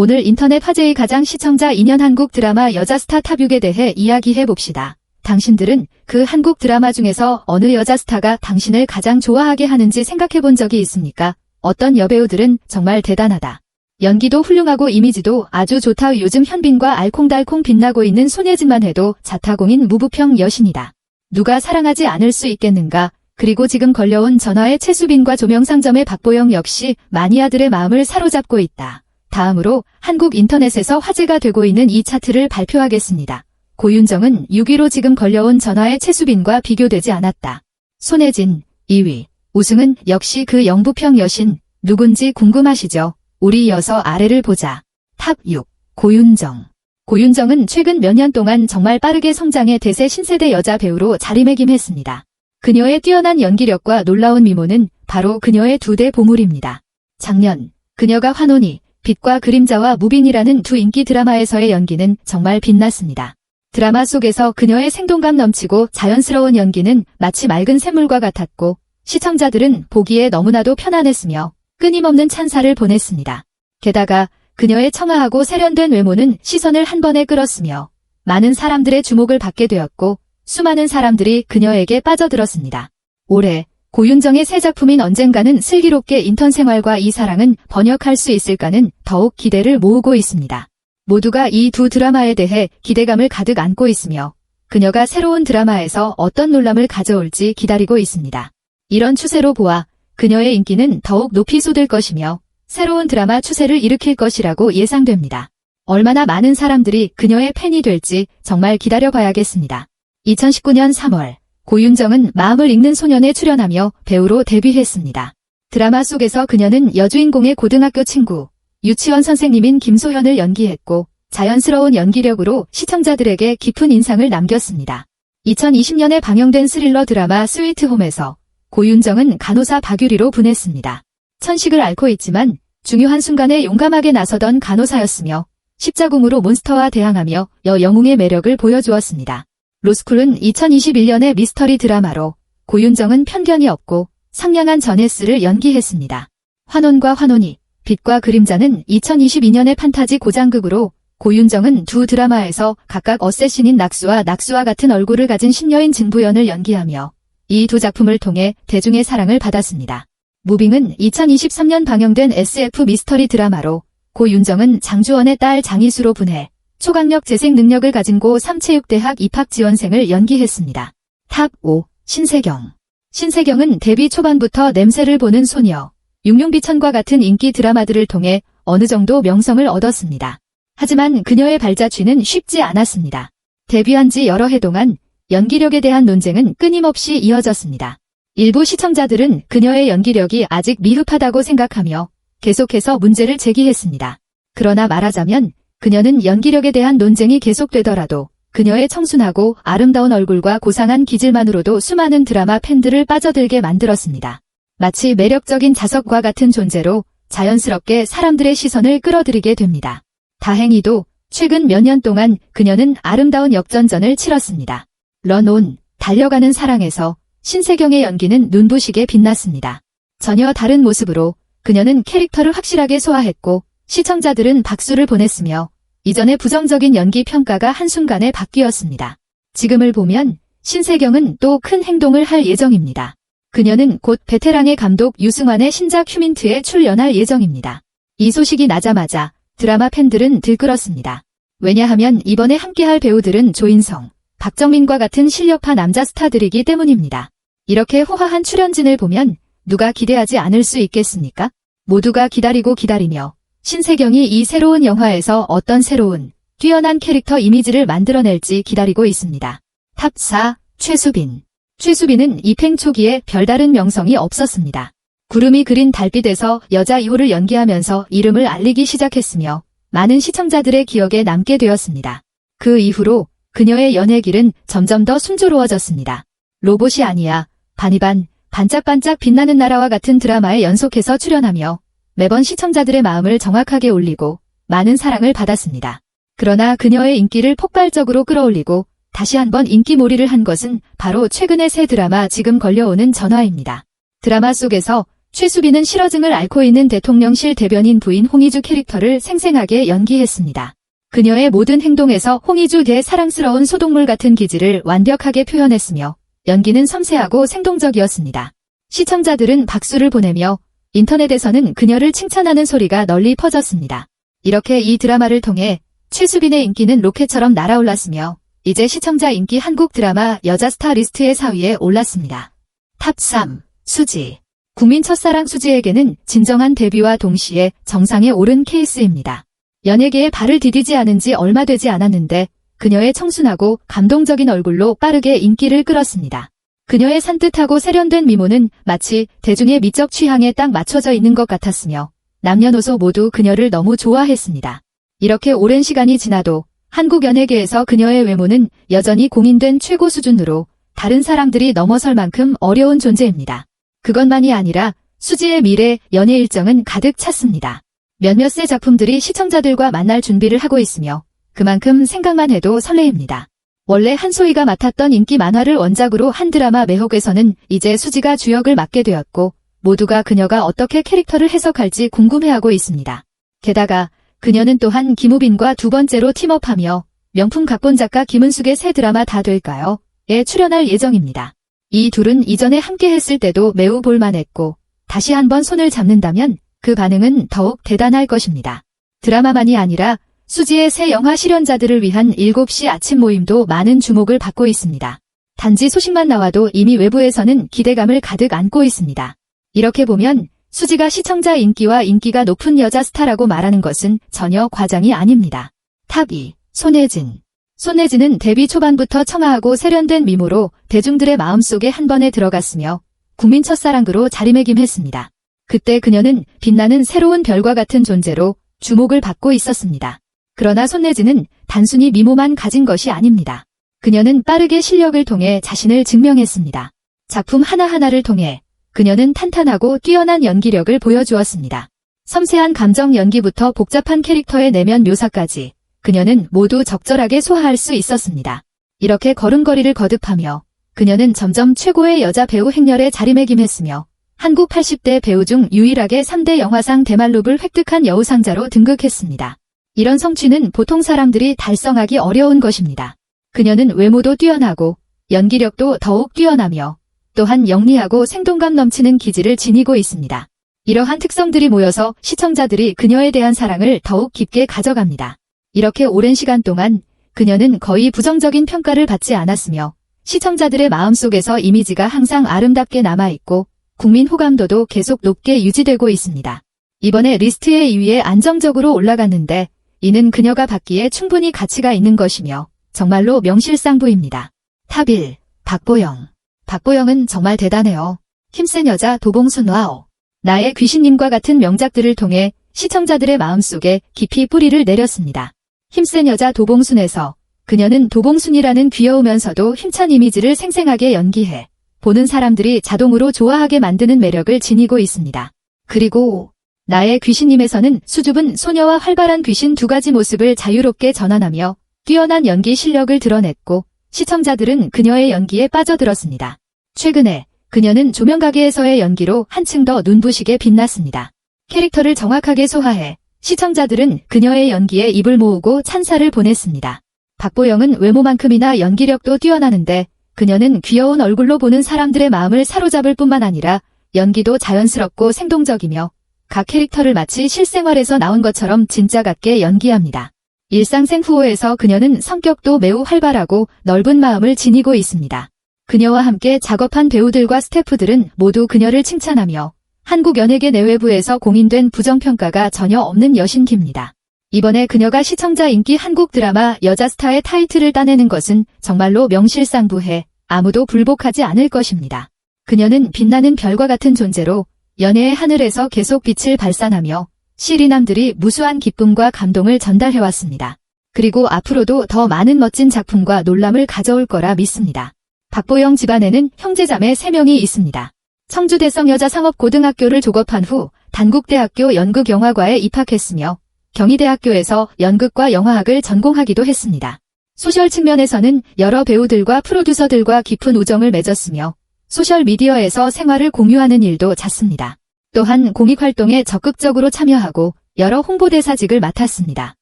오늘 인터넷 화제의 가장 시청자 2년 한국 드라마 여자 스타 탑 6에 대해 이야기해봅시다. 당신들은 그 한국 드라마 중에서 어느 여자 스타가 당신을 가장 좋아하게 하는지 생각해본 적이 있습니까? 어떤 여배우들은 정말 대단하다. 연기도 훌륭하고 이미지도 아주 좋다. 요즘 현빈과 알콩달콩 빛나고 있는 손예진만 해도 자타공인 무부평 여신이다. 누가 사랑하지 않을 수 있겠는가? 그리고 지금 걸려온 전화의 최수빈과 조명상점의 박보영 역시 마니아들의 마음을 사로잡고 있다. 다음으로 한국 인터넷에서 화제가 되고 있는 이 차트를 발표하겠습니다. 고윤정은 6위로 지금 걸려온 전화의 최수빈과 비교되지 않았다. 손예진 2위. 우승은 역시 그 영부평 여신. 누군지 궁금하시죠? 우리 이어서 아래를 보자. 탑 6. 고윤정. 고윤정은 최근 몇 년 동안 정말 빠르게 성장해 대세 신세대 여자 배우로 자리매김했습니다. 그녀의 뛰어난 연기력과 놀라운 미모는 바로 그녀의 두 대 보물입니다. 작년 그녀가 환혼이, 빛과 그림자와 무빙이라는 두 인기 드라마에서의 연기는 정말 빛났습니다. 드라마 속에서 그녀의 생동감 넘치고 자연스러운 연기는 마치 맑은 샘물과 같았고 시청자들은 보기에 너무나도 편안했으며 끊임없는 찬사를 보냈습니다. 게다가 그녀의 청아하고 세련된 외모는 시선을 한 번에 끌었으며 많은 사람들의 주목을 받게 되었고 수많은 사람들이 그녀에게 빠져들었습니다. 올해 고윤정의 새 작품인 언젠가는 슬기롭게 인턴 생활과 이 사랑은 번역할 수 있을까는 더욱 기대를 모으고 있습니다. 모두가 이 두 드라마에 대해 기대감을 가득 안고 있으며 그녀가 새로운 드라마에서 어떤 놀람을 가져올지 기다리고 있습니다. 이런 추세로 보아 그녀의 인기는 더욱 높이 솟을 것이며 새로운 드라마 추세를 일으킬 것이라고 예상됩니다. 얼마나 많은 사람들이 그녀의 팬이 될지 정말 기다려봐야겠습니다. 2019년 3월 고윤정은 마음을 읽는 소년에 출연하며 배우로 데뷔했습니다. 드라마 속에서 그녀는 여주인공의 고등학교 친구, 유치원 선생님인 김소현을 연기했고 자연스러운 연기력으로 시청자들에게 깊은 인상을 남겼습니다. 2020년에 방영된 스릴러 드라마 스위트홈에서 고윤정은 간호사 박유리로 분했습니다. 천식을 앓고 있지만 중요한 순간에 용감하게 나서던 간호사였으며 십자군으로 몬스터와 대항하며 여영웅의 매력을 보여주었습니다. 로스쿨은 2021년의 미스터리 드라마로 고윤정은 편견이 없고 상냥한 저네스를 연기했습니다. 환혼과 환혼이, 빛과 그림자는 2022년의 판타지 고장극으로 고윤정은 두 드라마에서 각각 어쌔신인 낙수와 같은 얼굴을 가진 신여인 증부연을 연기하며 이 두 작품을 통해 대중의 사랑을 받았습니다. 무빙은 2023년 방영된 SF 미스터리 드라마로 고윤정은 장주원의 딸 장희수로 분해 초강력 재생 능력을 가진 고3 체육대학 입학 지원생을 연기했습니다. 탑 5. 신세경. 신세경은 데뷔 초반부터 냄새를 보는 소녀, 육룡비천과 같은 인기 드라마들을 통해 어느 정도 명성을 얻었습니다. 하지만 그녀의 발자취는 쉽지 않았습니다. 데뷔한 지 여러 해 동안 연기력에 대한 논쟁은 끊임없이 이어졌습니다. 일부 시청자들은 그녀의 연기력이 아직 미흡하다고 생각하며 계속해서 문제를 제기했습니다. 그러나 말하자면 그녀는 연기력에 대한 논쟁이 계속되더라도 그녀의 청순하고 아름다운 얼굴과 고상한 기질만으로도 수많은 드라마 팬들을 빠져들게 만들었습니다. 마치 매력적인 자석과 같은 존재로 자연스럽게 사람들의 시선을 끌어들이게 됩니다. 다행히도 최근 몇 년 동안 그녀는 아름다운 역전전을 치렀습니다. 런온, 달려가는 사랑에서 신세경의 연기는 눈부시게 빛났습니다. 전혀 다른 모습으로 그녀는 캐릭터를 확실하게 소화했고 시청자들은 박수를 보냈으며 이전의 부정적인 연기 평가가 한순간에 바뀌었습니다. 지금을 보면 신세경은 또 큰 행동을 할 예정입니다. 그녀는 곧 베테랑의 감독 유승환의 신작 휴민트에 출연할 예정입니다. 이 소식이 나자마자 드라마 팬들은 들끓었습니다. 왜냐하면 이번에 함께할 배우들은 조인성, 박정민과 같은 실력파 남자 스타들이기 때문입니다. 이렇게 호화한 출연진을 보면 누가 기대하지 않을 수 있겠습니까? 모두가 기다리며 신세경이 이 새로운 영화에서 어떤 새로운, 뛰어난 캐릭터 이미지를 만들어낼지 기다리고 있습니다. 탑 4. 최수빈. 최수빈은 입행 초기에 별다른 명성이 없었습니다. 구름이 그린 달빛에서 여자 2호를 연기하면서 이름을 알리기 시작했으며 많은 시청자들의 기억에 남게 되었습니다. 그 이후로 그녀의 연예길은 점점 더 순조로워졌습니다. 로봇이 아니야, 반이반, 반짝반짝 빛나는 나라와 같은 드라마에 연속해서 출연하며 매번 시청자들의 마음을 정확하게 울리고 많은 사랑을 받았습니다. 그러나 그녀의 인기를 폭발적으로 끌어올리고 다시 한번 인기몰이를 한 것은 바로 최근의 새 드라마 지금 걸려오는 전화입니다. 드라마 속에서 최수빈은 실어증을 앓고 있는 대통령실 대변인 부인 홍희주 캐릭터를 생생하게 연기했습니다. 그녀의 모든 행동에서 홍희주의 사랑스러운 소동물 같은 기질을 완벽하게 표현했으며 연기는 섬세하고 생동적이었습니다. 시청자들은 박수를 보내며 인터넷에서는 그녀를 칭찬하는 소리가 널리 퍼졌습니다. 이렇게 이 드라마를 통해 최수빈의 인기는 로켓처럼 날아올랐으며 이제 시청자 인기 한국 드라마 여자 스타 리스트의 4위에 올랐습니다. 탑 3. 수지. 국민 첫사랑 수지에게는 진정한 데뷔와 동시에 정상에 오른 케이스입니다. 연예계에 발을 디디지 않은 지 얼마 되지 않았는데 그녀의 청순하고 감동적인 얼굴로 빠르게 인기를 끌었습니다. 그녀의 산뜻하고 세련된 미모는 마치 대중의 미적 취향에 딱 맞춰져 있는 것 같았으며 남녀노소 모두 그녀를 너무 좋아했습니다. 이렇게 오랜 시간이 지나도 한국 연예계에서 그녀의 외모는 여전히 공인된 최고 수준으로 다른 사람들이 넘어설 만큼 어려운 존재입니다. 그것만이 아니라 수지의 미래 연예 일정은 가득 찼습니다. 몇몇 새 작품들이 시청자들과 만날 준비를 하고 있으며 그만큼 생각만 해도 설레입니다. 원래 한소희가 맡았던 인기 만화를 원작으로 한 드라마 매혹에서는 이제 수지가 주역을 맡게 되었고 모두가 그녀가 어떻게 캐릭터를 해석할지 궁금해하고 있습니다. 게다가 그녀는 또한 김우빈과 두 번째로 팀업하며 명품 각본 작가 김은숙의 새 드라마 다 될까요? 에 출연할 예정입니다. 이 둘은 이전에 함께 했을 때도 매우 볼만했고 다시 한번 손을 잡는다면 그 반응은 더욱 대단할 것입니다. 드라마만이 아니라 수지의 새 영화 실현자들을 위한 7시 아침 모임도 많은 주목을 받고 있습니다. 단지 소식만 나와도 이미 외부에서는 기대감을 가득 안고 있습니다. 이렇게 보면 수지가 시청자 인기와 인기가 높은 여자 스타라고 말하는 것은 전혀 과장이 아닙니다. 탑 2. 손예진. 손예진은 데뷔 초반부터 청아하고 세련된 미모로 대중들의 마음속에 한 번에 들어갔으며 국민 첫사랑으로 자리매김했습니다. 그때 그녀는 빛나는 새로운 별과 같은 존재로 주목을 받고 있었습니다. 그러나 손예진은 단순히 미모만 가진 것이 아닙니다. 그녀는 빠르게 실력을 통해 자신을 증명했습니다. 작품 하나하나를 통해 그녀는 탄탄하고 뛰어난 연기력을 보여주었습니다. 섬세한 감정 연기부터 복잡한 캐릭터의 내면 묘사까지 그녀는 모두 적절하게 소화할 수 있었습니다. 이렇게 걸음걸이를 거듭하며 그녀는 점점 최고의 여자 배우 행렬에 자리매김했으며 한국 80대 배우 중 유일하게 3대 영화상 대만룹을 획득한 여우상자로 등극했습니다. 이런 성취는 보통 사람들이 달성하기 어려운 것입니다. 그녀는 외모도 뛰어나고 연기력도 더욱 뛰어나며 또한 영리하고 생동감 넘치는 기질을 지니고 있습니다. 이러한 특성들이 모여서 시청자들이 그녀에 대한 사랑을 더욱 깊게 가져갑니다. 이렇게 오랜 시간 동안 그녀는 거의 부정적인 평가를 받지 않았으며 시청자들의 마음속에서 이미지가 항상 아름답게 남아있고 국민 호감도도 계속 높게 유지되고 있습니다. 이번에 리스트의 2위에 안정적으로 올라갔는데 이는 그녀가 받기에 충분히 가치가 있는 것이며 정말로 명실상부입니다. 탑 1. 박보영. 박보영은 정말 대단해요. 힘센 여자 도봉순 와우. 나의 귀신님과 같은 명작들을 통해 시청자들의 마음속에 깊이 뿌리를 내렸습니다. 힘센 여자 도봉순에서 그녀는 도봉순이라는 귀여우면서도 힘찬 이미지를 생생하게 연기해 보는 사람들이 자동으로 좋아하게 만드는 매력을 지니고 있습니다. 그리고 나의 귀신님에서는 수줍은 소녀와 활발한 귀신 두 가지 모습을 자유롭게 전환하며 뛰어난 연기 실력을 드러냈고 시청자들은 그녀의 연기에 빠져들었습니다. 최근에 그녀는 조명가게에서의 연기로 한층 더 눈부시게 빛났습니다. 캐릭터를 정확하게 소화해 시청자들은 그녀의 연기에 입을 모으고 찬사를 보냈습니다. 박보영은 외모만큼이나 연기력도 뛰어나는데 그녀는 귀여운 얼굴로 보는 사람들의 마음을 사로잡을 뿐만 아니라 연기도 자연스럽고 생동적이며 각 캐릭터를 마치 실생활에서 나온 것처럼 진짜 같게 연기합니다. 일상생후호에서 그녀는 성격도 매우 활발하고 넓은 마음을 지니고 있습니다. 그녀와 함께 작업한 배우들과 스태프들은 모두 그녀를 칭찬하며 한국 연예계 내외부에서 공인된 부정평가가 전혀 없는 여신기입니다. 이번에 그녀가 시청자 인기 한국 드라마 여자 스타의 타이틀을 따내는 것은 정말로 명실상부해 아무도 불복하지 않을 것입니다. 그녀는 빛나는 별과 같은 존재로 연예의 하늘에서 계속 빛을 발산하며 시리남들이 무수한 기쁨과 감동을 전달해왔습니다. 그리고 앞으로도 더 많은 멋진 작품과 놀람을 가져올 거라 믿습니다. 박보영 집안에는 형제자매 3명이 있습니다. 청주대성여자상업고등학교를 졸업한 후 단국대학교 연극영화과에 입학했으며 경희대학교에서 연극과 영화학을 전공하기도 했습니다. 소셜 측면에서는 여러 배우들과 프로듀서들과 깊은 우정을 맺었으며 소셜미디어에서 생활을 공유하는 일도 잦습니다. 또한 공익활동에 적극적으로 참여하고 여러 홍보대사직을 맡았습니다.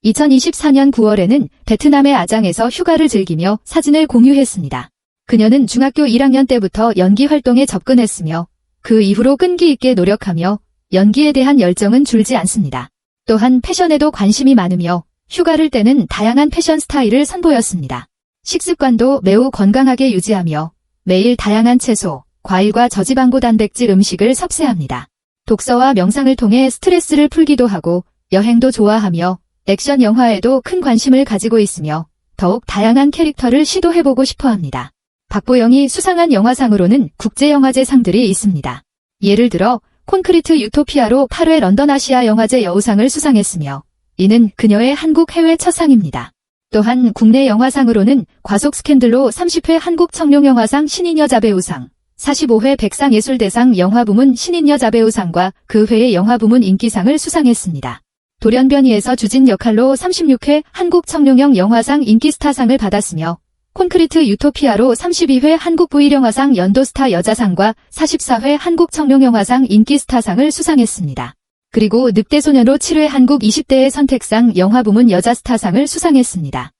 2024년 9월에는 베트남의 아장에서 휴가를 즐기며 사진을 공유했습니다. 그녀는 중학교 1학년 때부터 연기 활동에 접근했으며 그 이후로 끈기 있게 노력하며 연기에 대한 열정은 줄지 않습니다. 또한 패션에도 관심이 많으며 휴가를 때는 다양한 패션 스타일을 선보였습니다. 식습관도 매우 건강하게 유지하며 매일 다양한 채소, 과일과 저지방고 단백질 음식을 섭취합니다. 독서와 명상을 통해 스트레스를 풀기도 하고 여행도 좋아하며 액션 영화에도 큰 관심을 가지고 있으며 더욱 다양한 캐릭터를 시도해보고 싶어합니다. 박보영이 수상한 영화상으로는 국제영화제 상들이 있습니다. 예를 들어 콘크리트 유토피아로 8회 런던 아시아 영화제 여우상을 수상했으며 이는 그녀의 한국 해외 첫 상입니다. 또한 국내 영화상으로는 과속 스캔들로 30회 한국 청룡영화상 신인여자배우상, 45회 백상예술대상 영화부문 신인여자배우상과 그 해의 영화부문 인기상을 수상했습니다. 돌연변이에서 주진 역할로 36회 한국 청룡영 영화상 인기스타상을 받았으며 콘크리트 유토피아로 32회 한국 부일영화상 연도스타 여자상과 44회 한국 청룡영화상 인기스타상을 수상했습니다. 그리고 늑대소년로 7회 한국 20대의 선택상 영화부문 여자스타상을 수상했습니다.